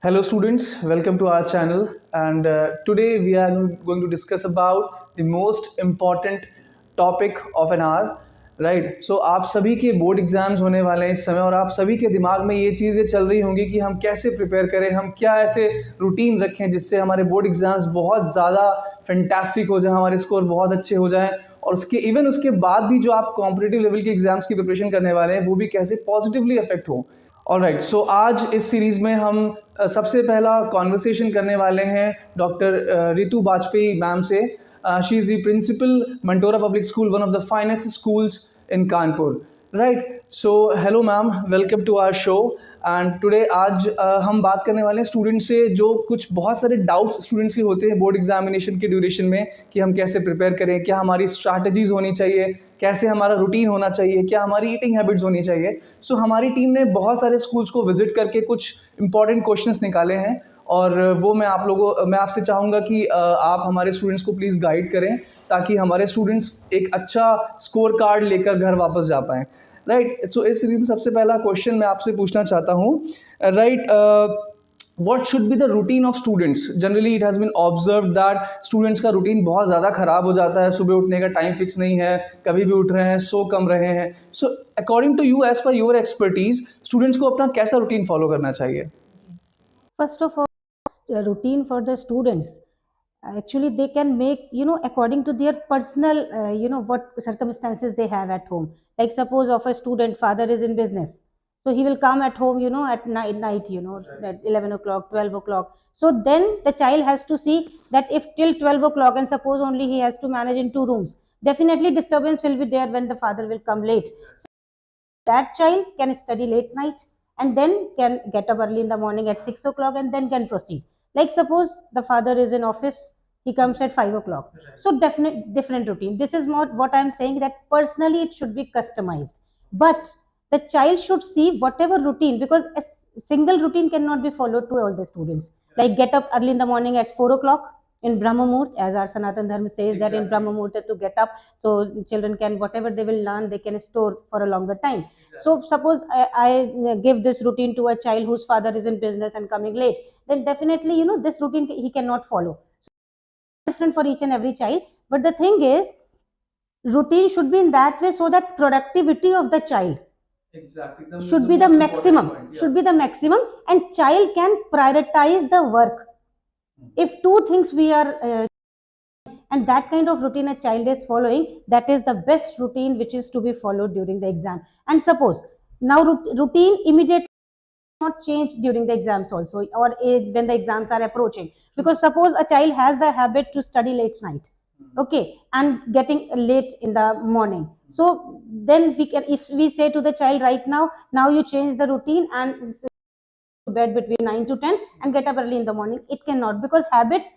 Hello students, welcome to our channel and today we are going to discuss about the most important topic of an hour, right? So आप सभी के board exams होने वाले हैं इस समय और आप सभी के दिमाग में ये चीज़ें चल रही होंगी कि हम कैसे प्रिपेयर करें, हम क्या ऐसे रूटीन रखें जिससे हमारे बोर्ड एग्जाम्स बहुत ज़्यादा फैंटास्टिक हो जाए, हमारे स्कोर बहुत अच्छे हो जाएं और उसके बाद भी जो आप कॉम्पिटिटिव लेवल के एग्जाम्स की प्रिपरेशन करने वाले हैं वो भी कैसे पॉजिटिवली अफेक्ट हो। ऑलराइट, सो आज इस सीरीज में हम सबसे पहला कॉन्वर्सेशन करने वाले हैं डॉक्टर रितु बाजपेयी मैम से। She is the principal Mantora public school, one of the finest schools in Kanpur, right? So hello ma'am, welcome to our show. And today आज हम बात करने वाले हैं स्टूडेंट से जो कुछ बहुत सारे डाउट्स स्टूडेंट्स के होते हैं बोर्ड एग्जामिनेशन के ड्यूरेशन में कि हम कैसे प्रिपेयर करें, क्या हमारी स्ट्रैटेजीज होनी चाहिए, कैसे हमारा रूटीन होना चाहिए, क्या हमारी ईटिंग हैबिट्स होनी चाहिए। सो हमारी टीम ने बहुत सारे स्कूल्स को विजिट करके कुछ इंपॉर्टेंट क्वेश्चंस निकाले हैं और वो मैं आपसे चाहूँगा कि आप हमारे स्टूडेंट्स को प्लीज़ गाइड करें ताकि हमारे स्टूडेंट्स एक अच्छा स्कोर कार्ड लेकर घर वापस जा पाएँ, राइट? सो इस सीरीज में सबसे पहला क्वेश्चन मैं आपसे पूछना चाहता हूँ, right? what should be the routine of students? Generally it has been observed that students का रूटीन बहुत ज़्यादा ख़राब हो जाता है, सुबह उठने का टाइम फिक्स नहीं है, कभी भी उठ रहे हैं, सो कम रहे हैं। So according to you, as per your expertise, students को अपना कैसा रूटीन फॉलो करना चाहिए? First of all, routine for the students. Actually, they can make, according to their personal, what circumstances they have at home. Like suppose of a student, father is in business. So he will come at home, at night, at 11 o'clock, 12 o'clock. So then the child has to see that if till 12 o'clock and suppose only he has to manage in 2 rooms, definitely disturbance will be there when the father will come late. So that child can study late night and then can get up early in the morning at 6 o'clock and then can proceed. Like suppose the father is in office, he comes at 5 o'clock. So definite different routine. This is more what I am saying, that personally it should be customized. But the child should see whatever routine, because a single routine cannot be followed to all the students. Like get up early in the morning at 4 o'clock in Brahma Muhurt, as our Sanatan Dharma says, that in Brahma Muhurt to get up, so children can, whatever they will learn, they can store for a longer time. So suppose I give this routine to a child whose father is in business and coming late, then definitely, this routine he cannot follow. So different for each and every child. But the thing is, routine should be in that way so that productivity of the child should be the maximum, should be the maximum, and child can prioritize the work. If two things we are and that kind of routine a child is following, that is the best routine which is to be followed during the exam. And suppose now routine immediately not change during the exams also, or when the exams are approaching, because suppose a child has the habit to study late night, okay, and getting late in the morning. So then we can, if we say to the child right now you change the routine and bed between 9 to 10 and get up early in the morning, it cannot, because habits,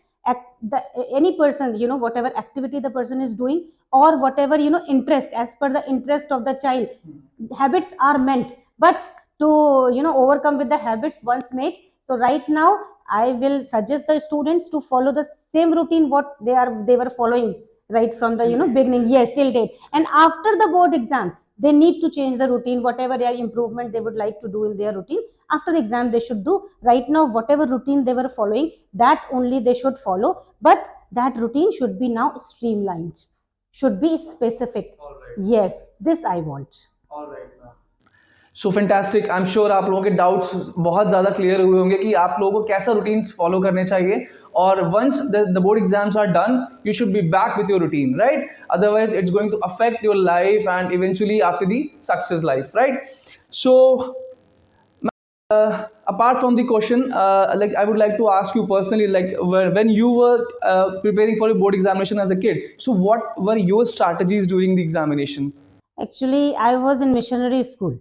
any person, whatever activity the person is doing or whatever, interest, as per the interest of the child, habits are meant. But to overcome with the habits once made, so right now I will suggest the students to follow the same routine what they were following right from the beginning, yes, till date. And after the board exam they need to change the routine, whatever their improvement they would like to do in their routine. After the exam they should do. Right now whatever routine they were following, that only they should follow, but that routine should be now streamlined, should be specific. Yes, this I want. So fantastic, I am sure आप लोगों के doubts बहुत ज़्यादा clear हुए होंगे कि आप लोगों को कैसा रूटीन्स फॉलो करने चाहिए, और once the board exams are done you should be back with your routine, right? Otherwise it's going to affect your life and eventually after the success life, right? So apart from the question, like I would like to ask you personally, like when you were preparing for a board examination as a kid, so what were your strategies during the examination? Actually I was in missionary school.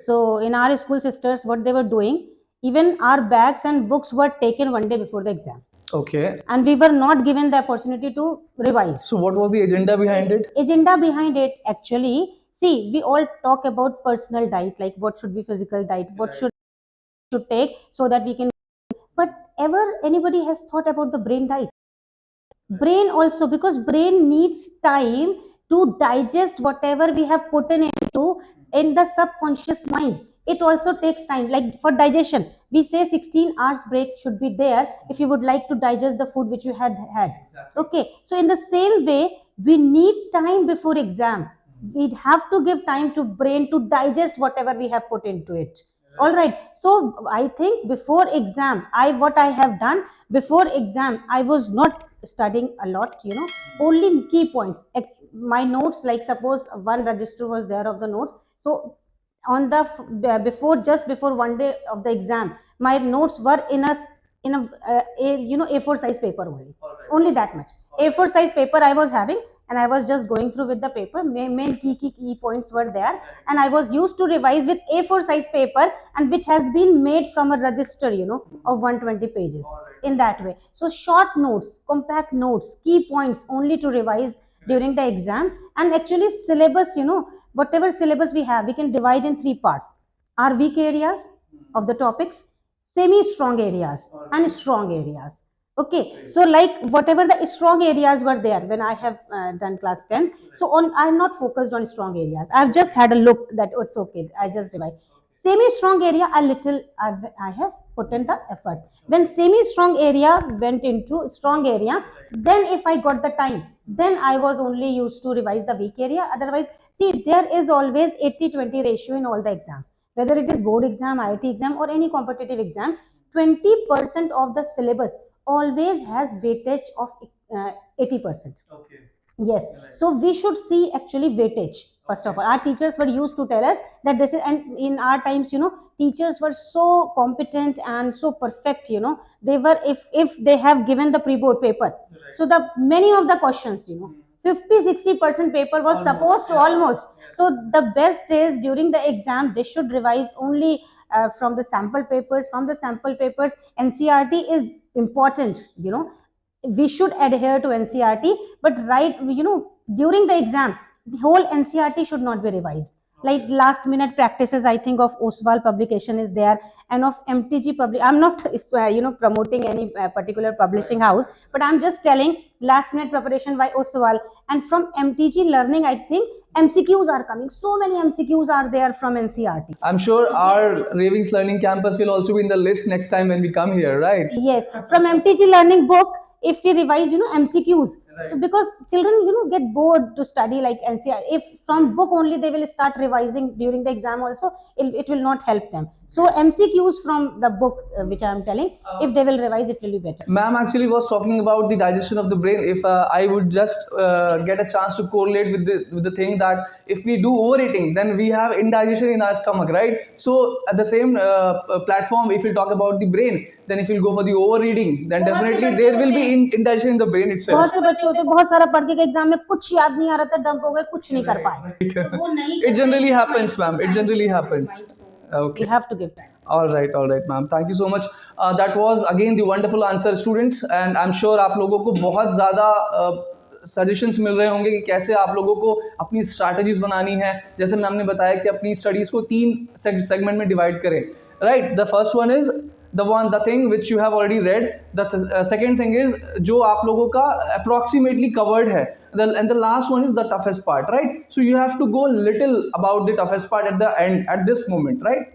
So in our school, sisters, what they were doing, even our bags and books were taken one day before the exam. Okay. And we were not given the opportunity to revise. So what was the agenda behind it? Agenda behind it, actually, see, we all talk about personal diet, like what should be physical diet, what should take so that we can. But ever anybody has thought about the brain diet? Brain also, because brain needs time to digest whatever we have put into in the subconscious mind. it also takes time. Like for digestion, we say 16 hours break should be there if you would like to digest the food which you had had. Okay, so in the same way, we need time before exam. We have to give time to brain to digest whatever we have put into it. All right, so I think before exam, what I have done before exam, I was not studying a lot, only key points. My notes, like suppose one register was there of the notes, so on the before, just before one day of the exam, my notes were in a A4 size paper only. Only that much. A4 size paper I was having, and I was just going through with the paper. Main key points were there, and I was used to revise with A4 size paper, and which has been made from a register, of 120 pages. In that way, so short notes, compact notes, key points only to revise during the exam. And actually syllabus, whatever syllabus we have, we can divide in three parts: our weak areas of the topics, semi strong areas, and strong areas. Okay, so like whatever the strong areas were there when I have done class 10, so on, I'm not focused on strong areas. I've just had a look that, oh, it's okay, I just revise. Semi strong area, a little I have put in the effort. When semi strong area went into strong area, then if I got the time, then I was only used to revise the weak area. Otherwise, see, there is always 80-20 ratio in all the exams, whether it is board exam, IIT exam, or any competitive exam. 20% of the syllabus always has weightage of 80%. Okay. Yes, so we should see actually weightage. First of all, our teachers were used to tell us that this is, and in our times, teachers were so competent and so perfect. They were, if they have given the pre-board paper, so the many of the questions, 50-60% paper was supposed to almost. So the best is during the exam they should revise only from the sample papers. From the sample papers, NCERT is important. We should adhere to NCERT, but during the exam, the whole NCERT should not be revised. Like last minute practices, I think of Oswal publication is there, and of MTG public. I'm not promoting any particular publishing house, but I'm just telling last minute preparation by Oswal. And from MTG learning, I think MCQs are coming. So many MCQs are there from NCERT. I'm sure our Ravings Learning Campus will also be in the list next time when we come here, right? Yes, from MTG learning book, if we revise, MCQs. Right. So because children, get bored to study like NCR. If from book only they will start revising during the exam also, it will not help them. So MCQs from the book, which I am telling, if they will revise, it will be better. Ma'am actually was talking about the digestion of the brain. If I would just get a chance to correlate with the thing that if we do overeating, then we have indigestion in our stomach, right? So at the same platform, if we talk about the brain, then if you go for the overeating, then definitely there will be indigestion in the brain itself. बहुत से बच्चे होते हैं, बहुत सारा पढ़ के exam में कुछ याद नहीं आ रहा था, डंप हो गए, कुछ नहीं कर पाए. It generally happens, ma'am. It generally happens. Okay. We have to give time. All right, ma'am. Thank you so much. That was again the wonderful answer, students, and I'm sure आप लोगों को बहुत ज़्यादा सजेशंस मिल रहे होंगे कि कैसे आप लोगों को अपनी स्ट्रैटेजीज बनानी है. जैसे मैम ने बताया कि अपनी स्टडीज़ को 3 सेगमेंट में डिवाइड करें. Right, the first one is the thing which you have already read. The second thing is जो आप लोगों का approximately covered है, and the last one is the toughest part, right? So you have to go little about the toughest part at the end, at this moment, right?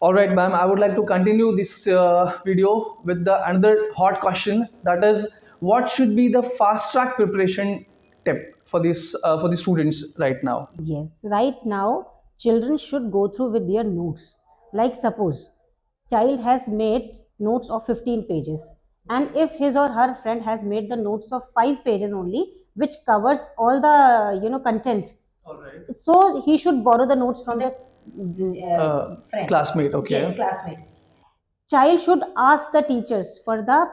All right, ma'am, I would like to continue this video with the another hot question, that is, what should be the fast track preparation tip for the students right now? Yes, right now children should go through with their notes. Like suppose child has made notes of 15 pages, and if his or her friend has made the notes of 5 pages only, which covers all the content, All right. so he should borrow the notes from the friend. Classmate, okay. Yes, classmate. Child should ask the teachers for the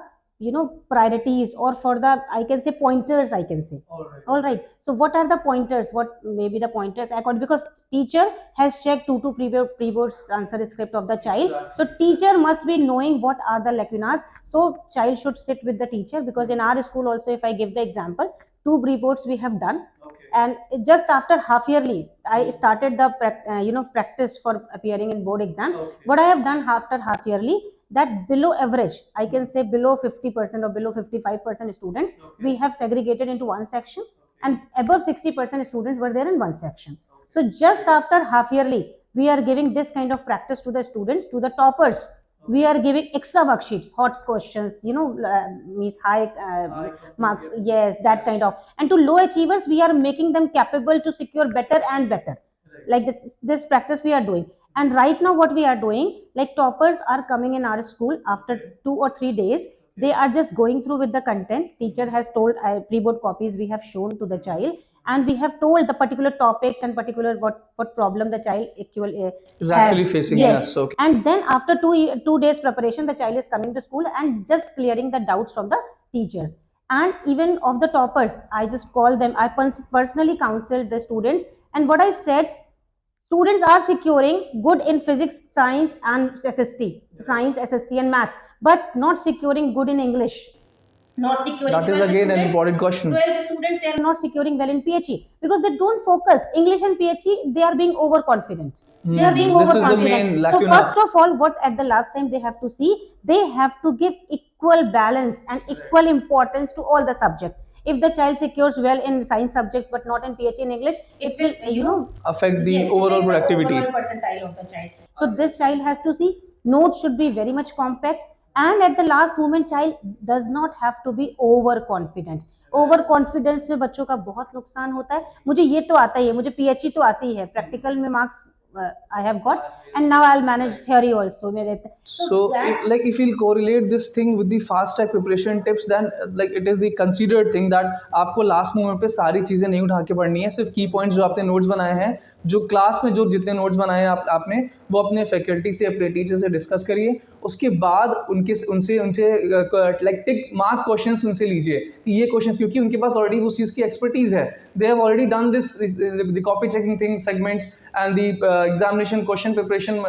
priorities, or for the, I can say, pointers, I can say. All right, so what are the pointers, what may be the pointers according, because teacher has checked 2 pre-board answer script of the child. So teacher must be knowing what are the lacunas. So child should sit with the teacher, because in our school also, if I give the example, 2 pre-boards we have done. Okay. And just after half yearly I started the practice for appearing in board exam. Okay. What I have done after half yearly, that below average, I can say below 50% or below 55% students, okay, we have segregated into one section, okay, and above 60% students were there in one section. Okay. So just after half yearly we are giving this kind of practice to the students, to the toppers. We are giving extra worksheets, hot questions, means high marks, yes, that kind of. And to low achievers, we are making them capable to secure better and better. Like this practice we are doing. And right now, what we are doing, like toppers are coming in our school after 2 or 3 days. They are just going through with the content. Teacher has told pre-board copies we have shown to the child, and we have told the particular topics and particular what problem the child actually Is has. actually facing, Yes. yes, okay. And then after 2 days preparation, the child is coming to school and just clearing the doubts from the teachers. And even of the toppers, I just call them, I personally counseled the students, and what I said, students are securing good in physics, science and SST and maths, but not securing good in English. Not securing. That is again an important question. 12 students, they are not securing well in PHE because they don't focus. English and PHE, they are being overconfident. They are being This is the overconfident. main So lacuna. first of all, what at the last time they have to see, they have to give equal balance and equal importance to all the subjects. If the child secures well in science subjects but not in PHE and English, it will, Affect the yes, overall affect the productivity. overall percentile of the child. So this child has to see, notes should be very much compact, and at the last moment child does not have to be overconfident. Over confidence में बच्चों का बहुत नुकसान होता है. मुझे ये तो आता ही है, मुझे पीएचई तो आती है, प्रैक्टिकल में marks I have got, and now I'll manage theory also. So, if we'll correlate this thing with the fast track preparation tips, then like it is the considered thing that आपको last moment पे सारी चीज़ें नहीं उठा के पढ़नी है, सिर्फ की पॉइंट्स जो आपने नोट्स बनाए हैं, जो क्लास में जो जितने नोट्स बनाए हैं आपने वो अपने फैकल्टी से अपने टीचर से डिस्कस करिए. उसके बाद उनसे लाइक टिक मार्क क्वेश्चंस उनसे लीजिए कि ये क्वेश्चंस, क्योंकि उनके पास ऑलरेडी उस चीज़ की एक्सपर्टीज है. They have already done this the copy checking thing segments and the examination question preparation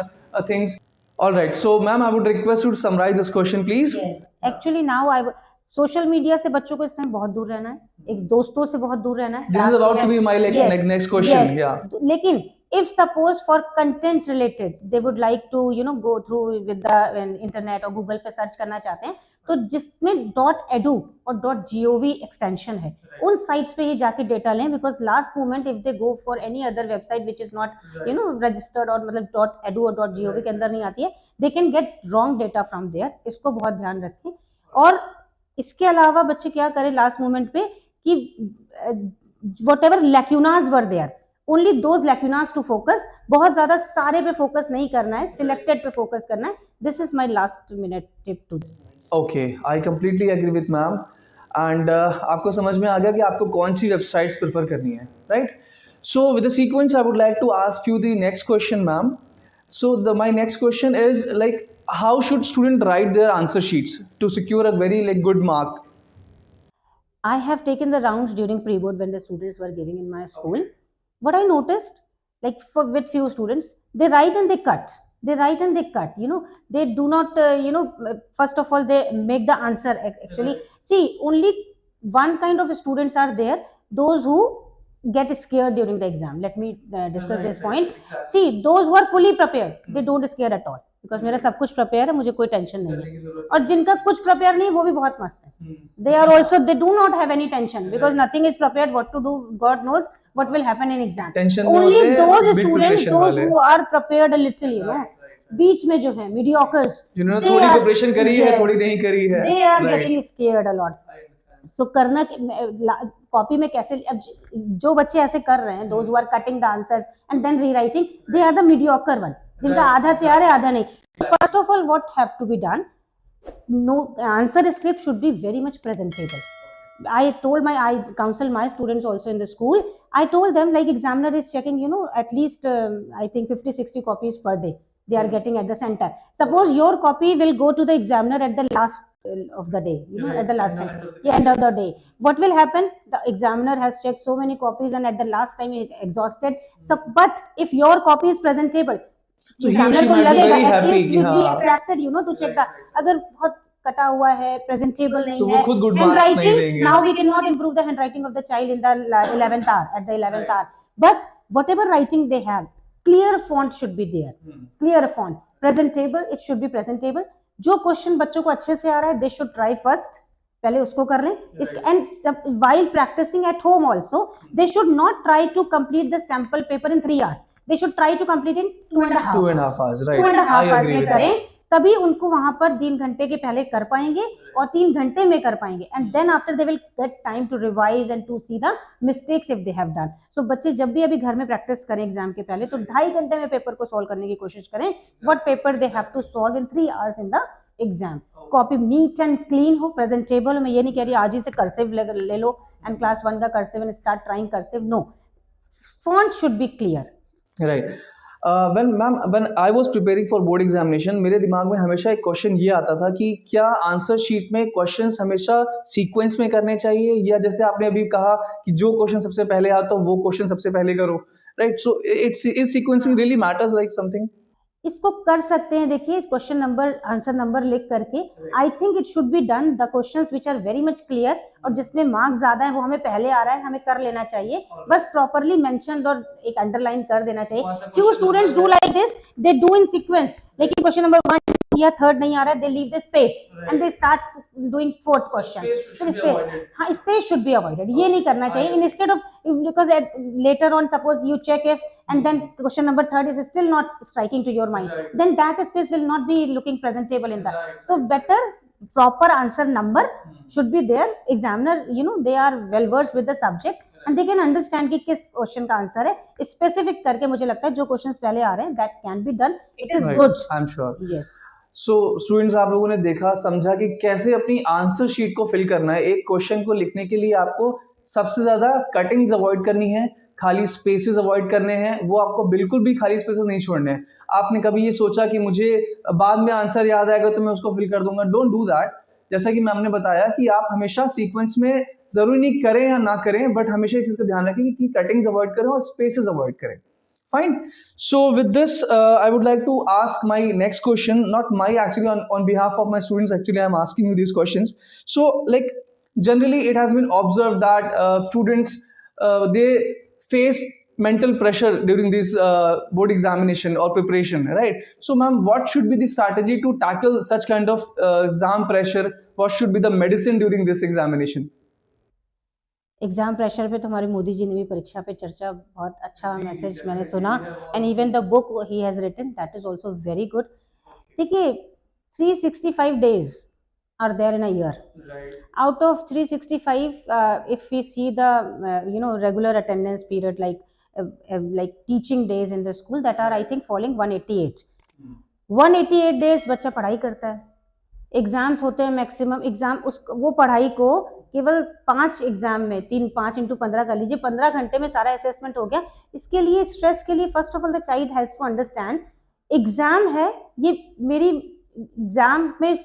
things. All right, so ma'am, I would request you to summarize this question please. Yes, actually now I would, social media से बच्चों को इस time बहुत दूर रहना है, एक दोस्तों से बहुत दूर रहना है. This is about to be my next question. Yes. Yeah. लेकिन if suppose for content related they would like to go through with the internet और गूगल पे सर्च करना चाहते हैं, तो जिसमें .edu और .gov एक्सटेंशन है, उन साइट्स पे ही जाके डेटा लें, because last moment if they go for any other website which is not registered और मतलब .edu और .gov के अंदर नहीं आती है, they can get wrong data from there. इसको बहुत ध्यान रखें. और इसके अलावा बच्चे क्या करें लास्ट मोमेंट पे कि whatever lacunas were there, only those lacunas to focus. बहुत ज्यादा सारे पे फोकस नहीं करना है, सिलेक्टेड पे फोकस करना है. This is my last minute tip two. Okay, I completely agree with ma'am. And आपको समझ में आ गया कि आपको कौन सी वेबसाइट्स प्रेफर करनी है, right? So with the sequence I would like to ask you the next question ma'am. So my next question is like, how should student write their answer sheets to secure a very good mark? I have taken the rounds during pre-board when the students were giving in my school. What I noticed, like with few students, they write and they cut. They write and they cut. They do not, first of all, they make the answer actually. See, only one kind of students are there, those who get scared during the exam. Let me discuss this point. See, those who are fully prepared, they don't scare at all. Because मेरा सब कुछ prepare है, मुझे कोई tension नहीं है. और जिनका कुछ प्रिपेयर नहीं, वो भी बहुत मस्त है. They are also, they do not have any tension because nothing is prepared. What to do, God knows what will happen in exam. Only those students those who are prepared a little, बीच में जो है Mediocres, जिन्होंने थोड़ी preparation करी है, थोड़ी नहीं करी है, they are getting scared a lot. So करना कॉपी में कैसे, जो बच्चे ऐसे कर रहे हैं, those who are cutting the answers and then rewriting, they are the mediocre one, जिनका आधा तैयार है आधा नहीं. First of all, what have to be done? No, answer script should be very much presentable. I counsel my students also in the school. I told them, like, examiner is checking, at least I think 50-60 copies per day they are getting at the center. Suppose your copy will go to the examiner at the last of the day, at the last time, end of the day. What will happen? The examiner has checked so many copies and at the last time he is exhausted. So, but if your copy is presentable, so he or she might be very happy कि हाँ, attracted, to check that. अगर बहुत कटा हुआ है, presentable नहीं है, तो वो खुद good marks नहीं देंगे. Now we cannot improve the handwriting of the child in the 11th hour, at the 11th hour. But whatever writing they have, clear font should be there. Clear font, presentable, it should be presentable. जो question बच्चों को अच्छे से आ रहा है, they should try first. पहले उसको कर लें. And while practicing at home also, they should not try to complete the sample paper in 3 hours. They should try to complete in 2.5 hours, right? 2.5 I hours agree में with करें, that. तभी उनको वहां पर 3 घंटे के पहले कर पाएंगे और 3 घंटे में कर पाएंगे, and then after they will get time to revise and to see the mistakes if they have done. So बच्चे जब भी अभी घर में प्रैक्टिस करें एग्जाम के पहले, तो 2.5 घंटे में पेपर को सॉल्व करने की कोशिश करें. What paper they have to solve in 3 hours in the exam. Copy neat and clean हो, प्रेजेंटेबल. मैं ये नहीं कह रही आज ही से कर्सिव ले लो एंड क्लास 1 का cursive and start trying cursive. No, font should be clear. Right. When I was preparing for board examination, मेरे दिमाग में हमेशा एक क्वेश्चन ये आता था कि क्या आंसर शीट में क्वेश्चंस हमेशा सीक्वेंस में करने चाहिए, या जैसे आपने अभी कहा कि जो क्वेश्चन सबसे पहले आता वो क्वेश्चन सबसे पहले करो, right? So it's is sequencing really matters like something? इसको कर सकते हैं. देखिए क्वेश्चन नंबर आंसर नंबर लिख करके, I think it should be done the questions which are very much clear और जिसमें मार्क्स ज्यादा है वो हमें पहले आ रहा है, हमें कर लेना चाहिए. बस प्रॉपरली मेंशन्ड और एक अंडरलाइन कर देना चाहिए. Few students do like this, they do in sequence, लेकिन क्वेश्चन नंबर 1 या 3 नहीं आ रहा है, they leave the space and they start doing 4th question. हाँ, स्पेस शुड बी अवॉइडेड. ये नहीं करना चाहिए. Instead of, because later on suppose you check if and then question number 3 is still not striking to your mind, then that space will not be looking presentable in that. So better proper answer number should be there. Examiner, they are well versed with the subject and they can understand कि किस question का answer है. Specific करके मुझे लगता है जो questions पहले आ रहे हैं that can be done. It is good. I'm sure. Yes. So students, आप लोगों ने देखा समझा कि कैसे अपनी आंसर शीट को फिल करना है. एक क्वेश्चन को लिखने के लिए आपको सबसे ज्यादा कटिंग्स अवॉइड करनी है, खाली स्पेसेस अवॉइड करने हैं. वो आपको बिल्कुल भी खाली स्पेसेस नहीं छोड़ने हैं. आपने कभी ये सोचा कि मुझे बाद में आंसर याद आएगा तो मैं उसको फिल कर दूंगा? Don't do that. जैसा कि मैम ने बताया कि आप हमेशा सीक्वेंस में जरूरी नहीं करें या ना करें, बट हमेशा इस चीज का ध्यान रखें कि कटिंग्स अवॉइड करें और स्पेसेस अवॉइड करें. Fine. So with this, I would like to ask my next question. Not my, actually, on behalf of my students. Actually, I'm asking you these questions. So, like, generally, it has been observed that students they face mental pressure during this board examination or preparation, right? So, ma'am, what should be the strategy to tackle such kind of exam pressure? What should be the medicine during this examination? Exam pressure पे तो हमारे मोदी जी ने भी परीक्षा पे चर्चा, बहुत अच्छा मैसेज मैंने सुना, and even the book he has written that is also very good. देखिए 365 days are there in a year. Right. Out of 365, if we see the regular attendance period like teaching days in the school, that are I think falling 188. 188 days बच्चा पढ़ाई करता है. Exams होते हैं maximum exam, उस वो पढ़ाई को केवल 5 एग्जाम में 5 into 15 कर लीजिए, 15 घंटे में सारा असेसमेंट हो गया. इसके लिए स्ट्रेस के लिए first of all the child has to understand exam है, ये मेरी एग्जाम में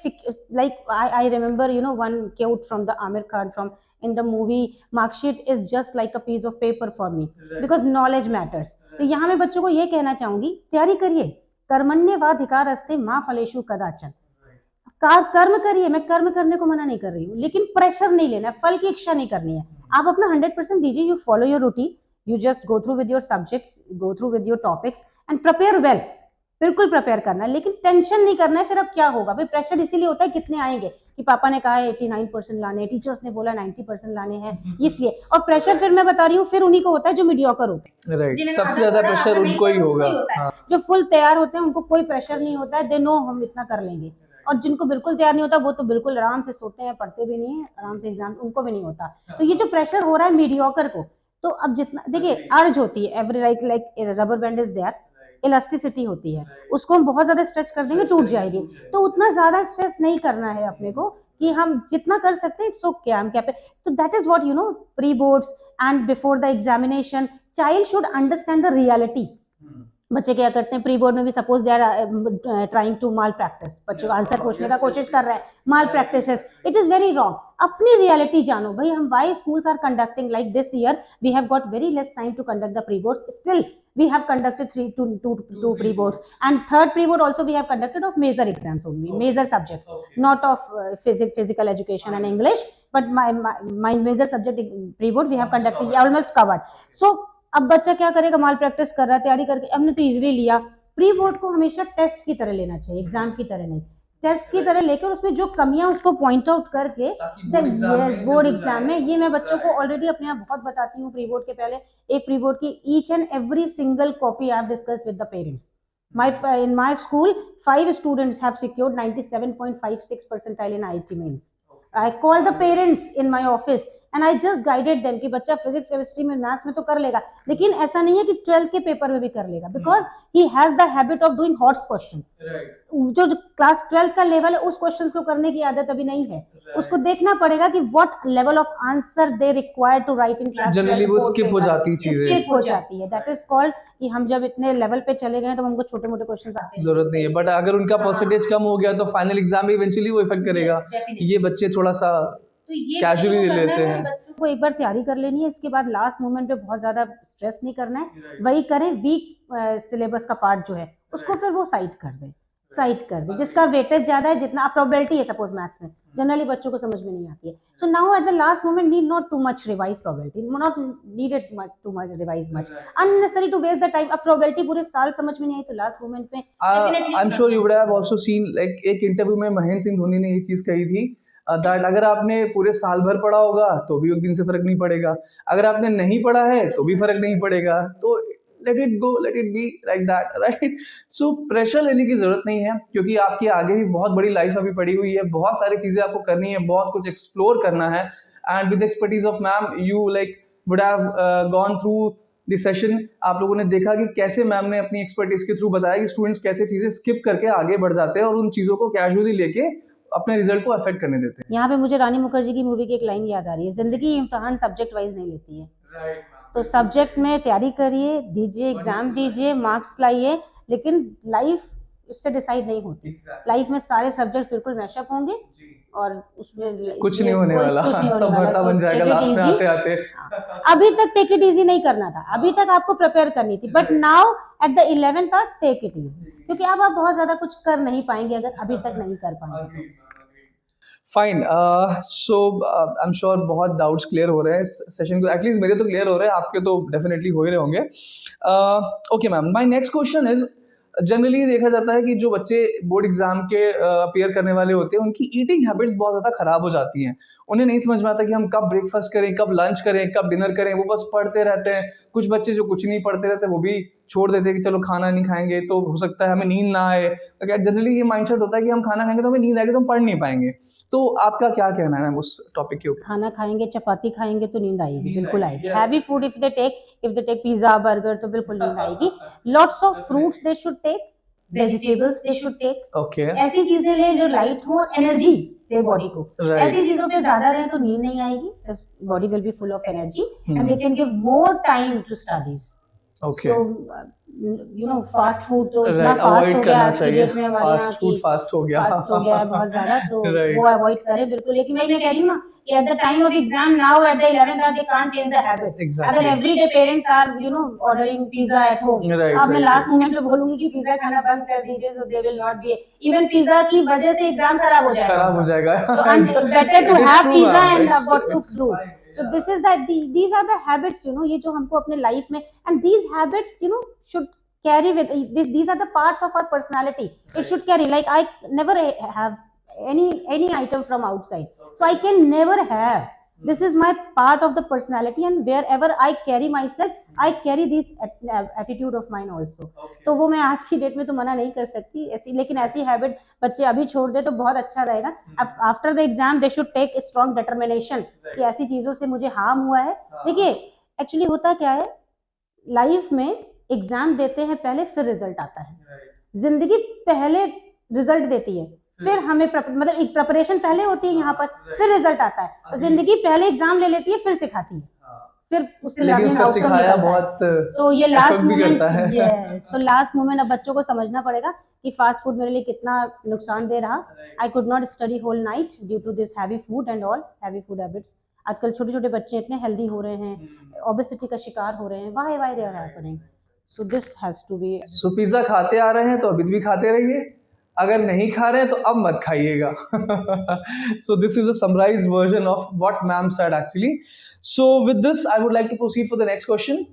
like I remember one quote from the Aamir Khan from in the movie, marksheet is just like a piece of paper for me because knowledge matters. तो यहाँ मैं बच्चों को ये कहना चाहूंगी, तैयारी करिए. कर्मण्येवाधिकारस्ते मा फलेषु कदाचन. कर्म करिए, मैं कर्म करने को मना नहीं कर रही हूँ, लेकिन प्रेशर नहीं लेना है, फल की इच्छा नहीं करनी है. आप अपना 100% दीजिए. You follow your routine, you just go through with your subjects, go through with your topics and prepare well. बिल्कुल प्रिपेयर करना है, लेकिन टेंशन नहीं करना है. फिर अब क्या होगा भाई, प्रेशर इसीलिए होता है कितने आएंगे कि पापा ने कहा है 89% लाने, टीचर्स ने बोला 90% लाने हैं, इसलिए. और प्रेशर फिर मैं बता रही हूँ फिर उन्हीं को होता है जो मीडियोकर होते हैं. राइट, सबसे ज्यादा प्रेशर उनको ही होगा. जो फुल तैयार होते हैं उनको कोई प्रेशर नहीं होता है, दे नो हम इतना कर लेंगे. और जिनको बिल्कुल तैयार नहीं होता वो तो बिल्कुल आराम से सोते हैं, पढ़ते भी नहीं है, आराम से एग्जाम उनको भी नहीं होता. तो ये जो प्रेशर हो रहा है मीडियोकर को, तो अब जितना देखिए अर्ज होती है, every like rubber band is there, elasticity होती है, उसको हम बहुत ज्यादा स्ट्रेच कर देंगे टूट जाएगी. तो उतना ज्यादा स्ट्रेस नहीं करना है अपने को, कि हम जितना कर सकते हैं it's okay, I am capable. तो that is what pre boards and before the examination child should understand the reality. बच्चे क्या करते हैं प्री बोर्ड में भी, suppose they are trying to malpractice, बच्चों का आंसर पूछने का कोशिश कर रहा है, malpractices, it is very wrong. अपनी रियलिटी जानो भाई. हम why schools are conducting like this year we have got very less time to conduct the pre boards, still we have conducted two pre-boards, and third pre-board also we have conducted of major exams only, major subjects, not of physical education and English, but my major subject pre-board we have conducted almost covered. So अब बच्चा क्या करेगा, माल practice कर रहा है, तैयारी करके हमने तो इजीली लिया. प्री बोर्ड को हमेशा टेस्ट की तरह लेना चाहिए, एग्जाम की तरह नहीं. टेस्ट की तरह लेकर उसमें जो कमियां उसको पॉइंट आउट करके बोर्ड एग्जाम में ये मैं बच्चों को ऑलरेडी अपने आप बहुत बताती हूँ प्री बोर्ड के पहले। एक प्री बोर्ड की each and every single copy I have discussed with the parents. In my school, 5 students have secured 97.56 percentile in IIT mains. I call the parents in my office and I just guided them कि बच्चा physics chemistry में maths में तो कर लेगा, लेकिन ऐसा नहीं है कि 12th के पेपर में भी कर लेगा, because he has the habit of doing hot question. जो क्लास 12th का लेवल है उस क्वेश्चन को करने की आदत अभी नहीं है, उसको देखना पड़ेगा कि what level of answer they require to write in class. Generally वो स्किप हो जाती चीजें, स्किप हो जाती है, दैट इज कॉल्ड कि हम जब इतने लेवल पे चले गए तो हमको छोटे मोटे क्वेश्चन आते हैं, जरूरत नहीं है। बट अगर उनका परसेंटेज कम हो गया तो फाइनल एग्जाम में इवेंचुअली वो इफेक्ट करेगा। ये बच्चे थोड़ा सा कैजुअली ले लेते हैं। बच्चों को एक बार तैयारी कर लेनी है, इसके बाद लास्ट मोमेंट पे बहुत ज्यादा स्ट्रेस नहीं करना है, वही करें वीक सिलेबस का पार्ट जो है उसको फिर वो साइड कर दे, जिसका वेटेज ज्यादा है, जितना प्रोबेबिलिटी है सपोज मैथ्स में जनरली बच्चों को समझ में नहीं आती है, so now at the last moment need not too much revise probability, not needed much too much revise much, unnecessary to waste the time. अब प्रोबेबिलिटी पूरे साल समझ में नहीं आई तो लास्ट मोमेंट पे आई am sure you would have also seen, like एक interview में महेंद्र सिंह धोनी ने ये चीज कही थी दैट अगर आपने पूरे साल भर पढ़ा होगा तो भी एक दिन से फर्क नहीं पड़ेगा, अगर आपने नहीं पढ़ा है तो भी फर्क नहीं पड़ेगा, तो let it go, let it be like that, right. So pressure लेने की जरूरत नहीं है, क्योंकि आपके आगे भी बहुत बड़ी लाइफ अभी पड़ी हुई है, बहुत सारी चीजें आपको करनी है, बहुत कुछ एक्सप्लोर करना है। And with expertise of ma'am you like would have gone through the session. आप लोगों ने देखा कि कैसे मैम ने अपनी एक्सपर्टीज के थ्रू बताया कि स्टूडेंट्स कैसे चीजें स्किप करके आगे बढ़ जाते हैं और उन चीजों को कैजुअली लेके अपने रिजल्ट को अफेक्ट करने देते हैं। यहाँ पे मुझे रानी मुखर्जी की मूवी की एक लाइन याद आ रही है, जिंदगी इम्तिहान सब्जेक्ट वाइज नहीं लेती है, तो सब्जेक्ट में तैयारी करिए, दीजिए, एग्जाम दीजिए, मार्क्स लाइए, लेकिन लाइफ इससे डिसाइड नहीं होती। लाइफ में सारे सब्जेक्ट बिल्कुल मैशअप होंगे और उसमें कुछ नहीं होने वाला, सब भरता बन जाएगा लास्ट में आते आते। अभी तक टेक इट इजी नहीं करना था, अभी तक आपको प्रिपेयर करनी थी, but now at the 11th तक टेक इट इजी, क्योंकि अब आप बहुत ज्यादा कुछ कर नहीं पाएंगे अगर अभी तक नहीं कर पाएंगे। Fine, so I am sure बहुत डाउट्स क्लियर हो रहे हैं इस सेशन को, एटलीस्ट मेरे तो क्लियर हो रहे हैं, आपके तो डेफिनेटली हो ही रहे होंगे। Okay ma'am, my next question is, generally देखा जाता है कि जो बच्चे बोर्ड एग्जाम के अपीयर करने वाले होते हैं उनकी ईटिंग हैबिट्स बहुत ज़्यादा ख़राब हो जाती हैं। उन्हें नहीं समझ में आता कि हम कब ब्रेकफास्ट करें, कब लंच करें, कब डिनर करें, वो बस पढ़ते रहते हैं। कुछ बच्चे जो कुछ नहीं पढ़ते रहते वो भी छोड़ देते हैं कि चलो खाना नहीं खाएंगे तो हो सकता है हमें नींद ना आए। जनरली ये माइंडसेट होता है कि हम खाना खाएंगे तो हमें नींद आएगी तो हम पढ़ नहीं पाएंगे। तो आपका क्या कहना है मैम उस टॉपिक के ऊपर? खाना खाएंगे, चपाती खाएंगे तो नींद आएगी, बिल्कुल आएगी। Heavy food if they take pizza burger तो बिल्कुल नींद आएगी। Lots of fruits they should take, vegetables they should take. Okay, ऐसी चीजें लें जो लाइट हो, एनर्जी दे बॉडी को। ऐसी चीजों पे ज्यादा रहे तो नींद नहीं आएगी, body will be full of energy and they can give more time to studies. Okay, you know fast food तो इतना फास्ट हो गया आज की डेट में, फास्ट फूड फास्ट हो गया है बहुत ज्यादा, तो वो अवॉइड करें बिल्कुल। लेकिन मैं कह रही हूँ ना कि at the time of exam now at the 11th they can't change the habit. अगर everyday parents are you know ordering pizza at home, अब मैं लास्ट मोमेंट पे बोलूंगी कि पिज्जा खाना बंद कर दीजिए, so they will not be, even pizza की वजह से एग्जाम खराब हो जाएगा। तो better to have pizza and what to do. So this is that these are the habits, you know, ये जो हमको अपने लाइफ में, and these habits, you know, should carry with these are the parts of our personality. It should carry, like I never have any item from outside, so I can never have. This is my part of the personality, and wherever I carry myself, I carry this attitude of mine also. तो वो मैं आज की date में तो मना नहीं कर सकती ऐसी, लेकिन ऐसी हैबिट बच्चे अभी छोड़ दे तो बहुत अच्छा रहेगा। After the exam they should take strong determination कि ऐसी चीजों से मुझे हार्म हुआ है। देखिए एक्चुअली होता क्या है, लाइफ में एग्जाम देते हैं पहले, फिर रिजल्ट आता है। जिंदगी पहले रिजल्ट देती है, फिर हमें मतलब एक प्रिपरेशन पहले होती है यहाँ पर, फिर रिजल्ट आता है। तो जिंदगी पहले एग्जाम ले लेती है, फिर सिखाती है, फिर लेकिन उसका सिखाया बहुत तो ये लास्ट मोमेंट है। तो लास्ट मोमेंट अब बच्चों को समझना पड़ेगा कि फास्ट फूड मेरे लिए कितना नुकसान दे रहा। I could not study whole night due to this heavy food and all heavy food habits. आजकल छोटे छोटे बच्चे इतने हेल्दी हो रहे हैं, ओबेसिटी का शिकार हो रहे हैं, why they are happening. So this has to be. So pizza खाते आ रहे हैं तो अभी भी खाते रहिए, अगर नहीं खा रहे हैं तो अब मत खाइएगा। So this is a summarized version of what ma'am said actually. So with this I would like to proceed for the next question.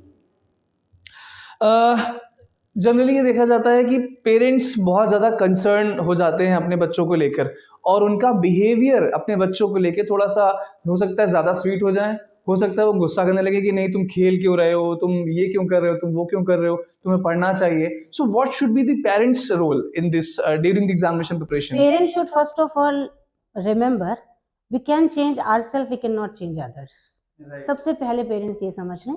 Generally ये देखा जाता है कि पेरेंट्स बहुत ज़्यादा कंसर्न हो जाते हैं अपने बच्चों को लेकर, और उनका बिहेवियर अपने बच्चों को लेके थोड़ा सा हो सकता है ज़्यादा स्वीट हो जाए, हो सकता है वो गुस्सा करने लगे कि नहीं तुम खेल क्यों रहे हो, तुम ये क्यों कर रहे हो, तुम वो क्यों कर रहे हो, तुम्हें पढ़ना चाहिए. So what should be the parents role in this during the examination preparation? Parents should first of all remember we can change ourselves, we cannot change others. सबसे पहले पेरेंट्स ये समझ लें.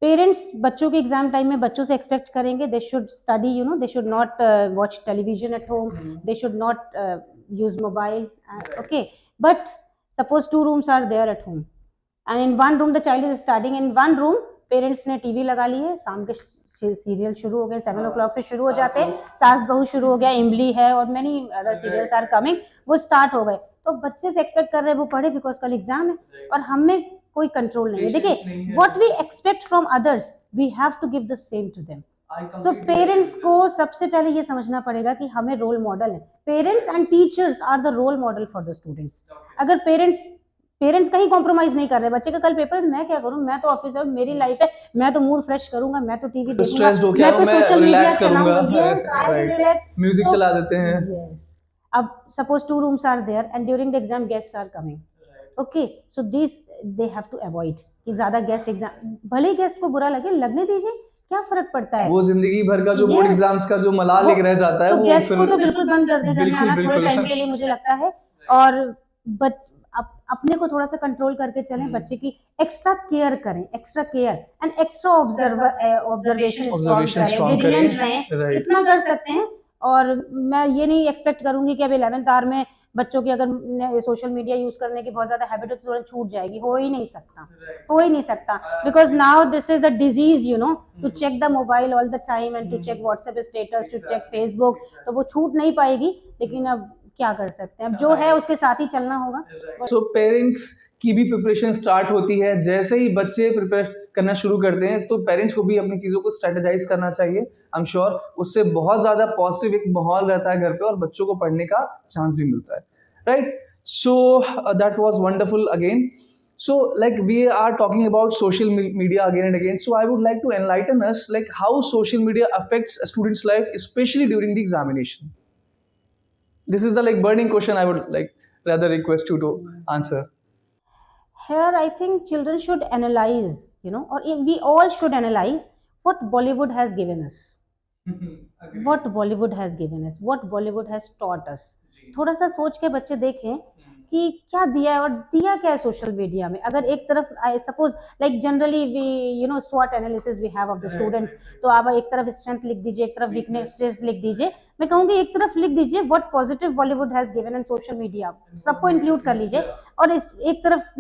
पेरेंट्स बच्चों के एग्जाम टाइम में बच्चों से एक्सपेक्ट करेंगे they should study, you know, they should not watch television at home, they should not use mobile. Okay, but suppose 2 rooms are there at home and in one room the child is studying, in one room parents ने TV लगा ली है, शाम के serial शुरू हो गए, 7 o'clock से शुरू हो जाते हैं, सास बहू शुरू हो गया, इमली है और many other serials are coming, वो स्टार्ट हो गए. तो बच्चे से एक्सपेक्ट कर रहे हैं वो पढ़े बिकॉज कल एग्जाम है, और हमें कोई कंट्रोल नहीं है. देखिए, what we expect from others we have to give the same to them. So parents को सबसे पहले ये समझना पड़ेगा कि हमें रोल मॉडल है. Parents and teachers are the role model for the students. अगर पेरेंट्स कहीं कॉम्प्रोमाइज नहीं कर रहे, बच्चे का कल पेपर है, मैं क्या करूं, मैं तो ऑफिस है, मेरी लाइफ है, मैं तो मूड फ्रेश करूंगा, मैं तो टीवी देखूंगा, स्ट्रेस्ड हो मैं गया तो मैं सोशल मीडिया रिलैक्स करूंगा, चलाऊंगा. म्यूजिक तो चला देते हैं. yes. अब suppose 2 rooms are there and during the exam guests are coming. Okay, so these they have to avoid कि ज्यादा गेस्ट एग्जाम, भले ही गेस्ट को बुरा लगे, लगने दीजिए, क्या फर्क पड़ता है. वो जिंदगी भर का जो बोर्ड Yes. एग्जाम्स का जो मलाल वो एक रह जाता है तो वो गेस्ट फिर को तो बिल्कुल बंद कर देना बिल्कुल आना थोड़े बिल्कुल टाइम के लिए, मुझे लगता है. और अपने को थोड़ा सा कंट्रोल करके चलें, बच्चे की एक्स्ट्रा केयर करें, extra care and extra observation Observation strong करें. विजिलेंट रहें, Right. इतना कर सकते हैं. और मैं ये नहीं एक्सपेक्ट करूंगी कि अब 11th आवर में बच्चों की अगर सोशल मीडिया यूज करने की बहुत ज्यादा हैबिट हो तो थोड़ा छूट जाएगी. हो ही नहीं सकता, हो ही नहीं सकता, because now this is a disease, you know, to check the mobile all the time and to check WhatsApp status, to check Facebook. तो वो छूट नहीं पाएगी, लेकिन अब क्या कर सकते हैं, अब जो है उसके साथ ही चलना होगा. सो पेरेंट्स की भी प्रिपरेशन स्टार्ट होती है, जैसे ही बच्चे प्रिपेयर करना शुरू करते हैं तो पेरेंट्स को भी अपनी चीज़ों को स्ट्रेटेजाइज करना चाहिए. आई एम श्योर उससे बहुत ज़्यादा पॉजिटिव एक माहौल रहता है घर पे और बच्चों को पढ़ने का चांस भी मिलता है. Right, so that was wonderful again. So like we are talking about social media again and again, so I would like to enlighten us like how social media affects a student's life, especially during the examination. This is the like burning question I would like rather request you to answer. Here I think children should analyze, you know, or we all should analyze what Bollywood has given us, what Bollywood has given us, what Bollywood has taught us. थोड़ा सा सोच के बच्चे देखें कि क्या दिया है और दिया क्या है सोशल मीडिया में. अगर एक तरफ I suppose like generally we you know स्वॉट analysis we have of the students, तो आप एक तरफ स्ट्रेंथ लिख दीजिए, एक तरफ वीकनेसेस लिख दीजिए. मैं कहूँगी एक तरफ लिख दीजिए what positive Bollywood has given in social media, सबको इंक्लूड कर लीजिए, और एक तरफ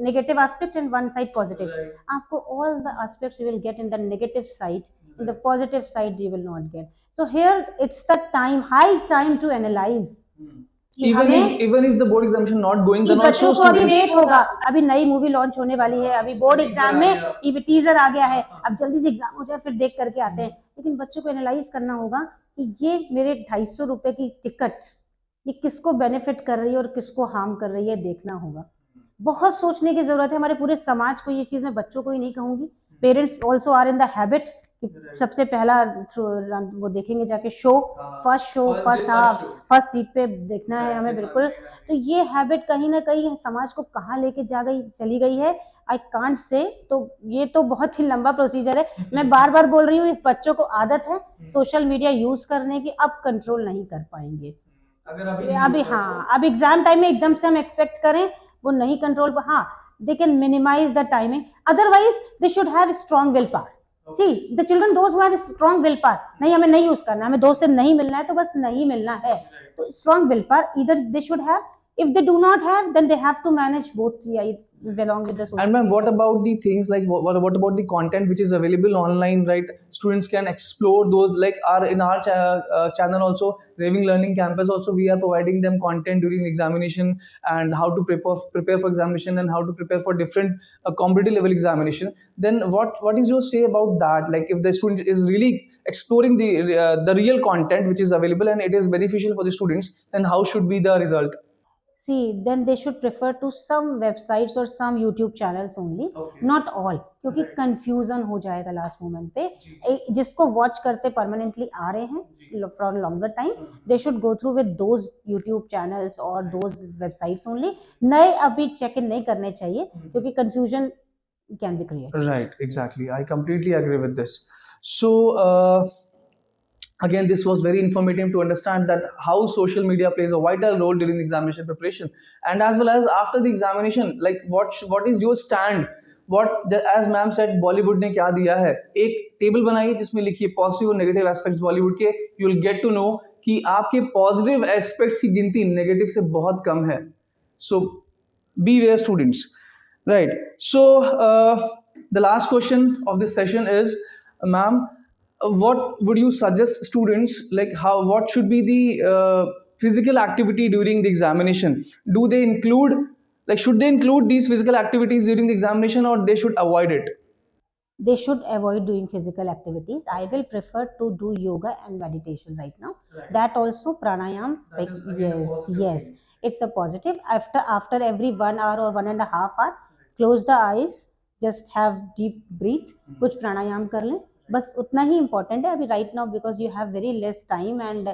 negative aspect and one side positive. आपको all the aspects you will get in the negative side, in the positive side you will not get. So here it's the time, high time to analyse. Even if the board examination not going, then also बच्चों को अभी students. Wait होगा, अभी नई movie launch होने वाली है, अभी बोर्ड एग्जाम में टीजर आ गया है, अब जल्दी से एग्जाम हो जाए फिर देख करके आते हैं. लेकिन बच्चों को एनालाइज करना होगा कि ये मेरे 250 रुपए की टिकट ये किसको बेनिफिट कर रही है और किसको हार्म कर रही है, देखना होगा. बहुत सोचने की जरूरत है. हमारे पूरे समाज को ये चीज, मैं बच्चों को ही नहीं कहूंगी, parents also are in the habit. सबसे पहला वो देखेंगे जाके show, first half, first seat पे देखना है हमें, बिल्कुल. तो ये हैबिट कहीं ना कहीं समाज को कहाँ लेके चली गई है, आई कांट से. तो ये तो बहुत ही लंबा प्रोसीजर है. मैं बार बार बोल रही हूँ, इस बच्चों को आदत है सोशल मीडिया यूज करने की, अब कंट्रोल नहीं कर पाएंगे. अभी हाँ, अब एग्जाम टाइम में एकदम से हम एक्सपेक्ट करें वो नहीं कंट्रोल. हाँ, they can minimise the timing, otherwise they should have strong will power. See, the children, those who have strong willpower, नहीं हमें नहीं यूज करना, हमें दोस्त से नहीं मिलना है तो बस नहीं मिलना है. तो strong willpower either they should have. If they do not have, then they have to manage both along with the social. And ma'am, what about the things like what about the content which is available online, right? Students can explore those, like in our channel also, Raving Learning Campus also, we are providing them content during examination and how to prepare for examination and how to prepare for different competitive level examination. Then what is your say about that? Like if the student is really exploring the real content which is available and it is beneficial for the students, then how should be the result? See, then they should prefer to some websites or some YouTube channels only, Okay. not all, क्योंकि Right. confusion हो जाएगा last moment पे। जी, जी। जिसको watch करते permanently आ रहे हैं जी। for a longer time, they should go through with those YouTube channels or those websites only। नए अभी check in नहीं करने चाहिए, क्योंकि confusion can be created। Right, exactly. I completely agree with this. So, again, this was very informative to understand that how social media plays a vital role during the examination preparation, and as well as after the examination. Like, what is your stand? As ma'am said, Bollywood ने क्या दिया है? एक table बनाइए जिसमें लिखिए positive और negative aspects Bollywood के। You will get to know कि आपके पॉजिटिव एस्पेक्ट्स की गिनती नेगेटिव से बहुत कम है। So, beware, students. Right. So, the last question of this session is, ma'am, what would you suggest students, like what should be the physical activity during the examination? Do they include, like, should they include these physical activities during the examination, or they should avoid it? They should avoid doing physical activities. I will prefer to do yoga and meditation right now. Right. That also pranayam, That like, is again a yes, positive yes, thing. it's a positive. After every 1 hour or 1.5 hour, close the eyes, just have deep breathe, कुछ प्राणायाम कर लें, बस उतना ही important है अभी right now, because you have very less time and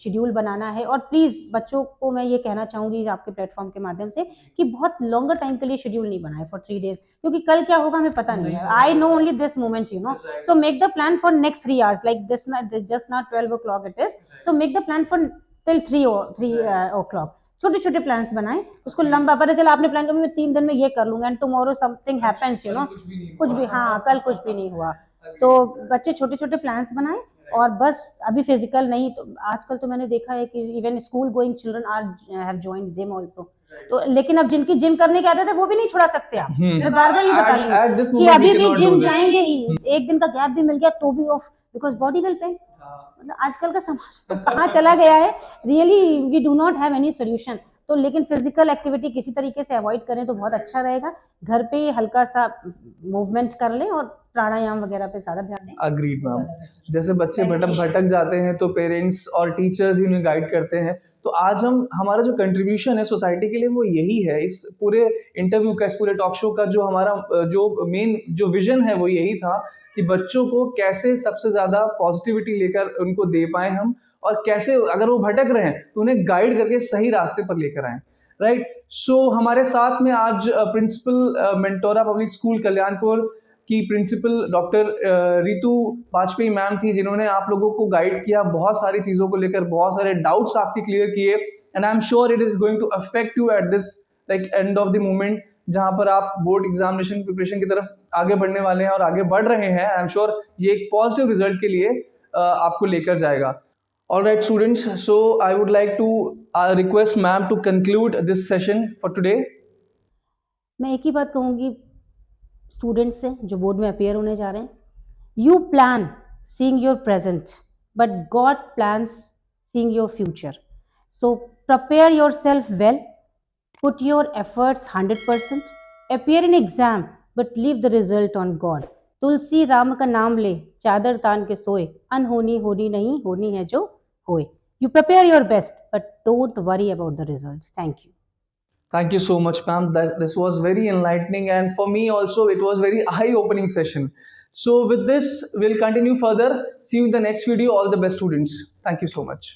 schedule बनाना है। और प्लीज़ बच्चों को मैं ये कहना चाहूँगी आपके प्लेटफॉर्म के माध्यम से कि बहुत लॉन्गर टाइम के लिए शेड्यूल नहीं बनाए फॉर 3 डेज, क्योंकि कल क्या होगा हमें पता नहीं है। I know only this moment, you know, so make the plan for next 3 hours, like this just not 12 o'clock it is, so make the plan for till 3 o'clock। छोटे छोटे प्लान्स बनाएं, उसको लंबा, पता चला आपने प्लान किया मैं 3 दिन में ये कर लूंगा and tomorrow something happens, you know, कुछ भी, हाँ, कल कुछ भी नहीं हुआ। तो बच्चे छोटे छोटे प्लान्स बनाएं, और बस अभी फिजिकल नहीं तो आजकल तो मैंने देखा है कि even school going children are have joined gym also. तो लेकिन अब जिनकी जिम करने की आदत है वो भी नहीं छुड़ा सकते आप। मैं बार बार ये बता रही हूँ कि अभी भी जिम जाएंगे ही, एक दिन का गैप भी मिल गया तो भी off, because body will pain. मतलब आजकल का समाज तो कहाँ चला गया है, really we do not have any solution. तो लेकिन फिजिकल एक्टिविटी किसी तरीके से अवॉइड करें तो बहुत अच्छा रहेगा। घर पे हल्का सा मूवमेंट कर लें और प्राणायाम वगैरह पे सारा ध्यान दें। Agreed ma'am. जैसे बच्चे भटक जाते हैं तो पेरेंट्स और टीचर्स ही उन्हें गाइड करते हैं। तो आज हमारा जो कंट्रीब्यूशन है सोसाइटी के लिए वो यही है। इस पूरे इंटरव्यू का, इस पूरे टॉक शो का जो हमारा जो मेन जो विजन है वो यही था कि बच्चों को कैसे सबसे ज़्यादा पॉजिटिविटी लेकर उनको दे पाएँ हम, और कैसे अगर वो भटक रहे हैं तो उन्हें गाइड करके सही रास्ते पर लेकर आएँ। राइट। सो हमारे साथ में आज principal Mentora public school Kalyanpur की principal doctor Ritu Vajpayee ma'am थी, जिन्होंने आप लोगों को गाइड किया बहुत सारी चीज़ों को लेकर, बहुत सारे डाउट्स आपके क्लियर किए, and I am sure it is going to affect you at this like end of the moment, जहाँ पर आप बोर्ड एग्जामिनेशन प्रिपरेशन की तरफ आगे बढ़ने वाले हैं और आगे बढ़ रहे हैं। आई एम श्योर ये एक पॉजिटिव रिजल्ट के लिए आपको लेकर जाएगा। All right, students. So I would like to request ma'am to conclude this session for today. मैं एक ही बात कहूँगी स्टूडेंट्स से जो बोर्ड में अपेयर होने जा रहे हैं, you plan seeing your present but God plans seeing your future. So prepare yourself well, put your efforts 100%, appear in exam but leave the result on God. Tulsi Ram का नाम ले, चादर तान के सोए, अनहोनी होनी नहीं, होनी है जो होए। You prepare your best, but don't worry about the result. Thank you. Thank you so much, ma'am. This was very enlightening, and for me also it was very eye-opening session. So with this, we'll continue further. See you in the next video. All the best, students. Thank you so much.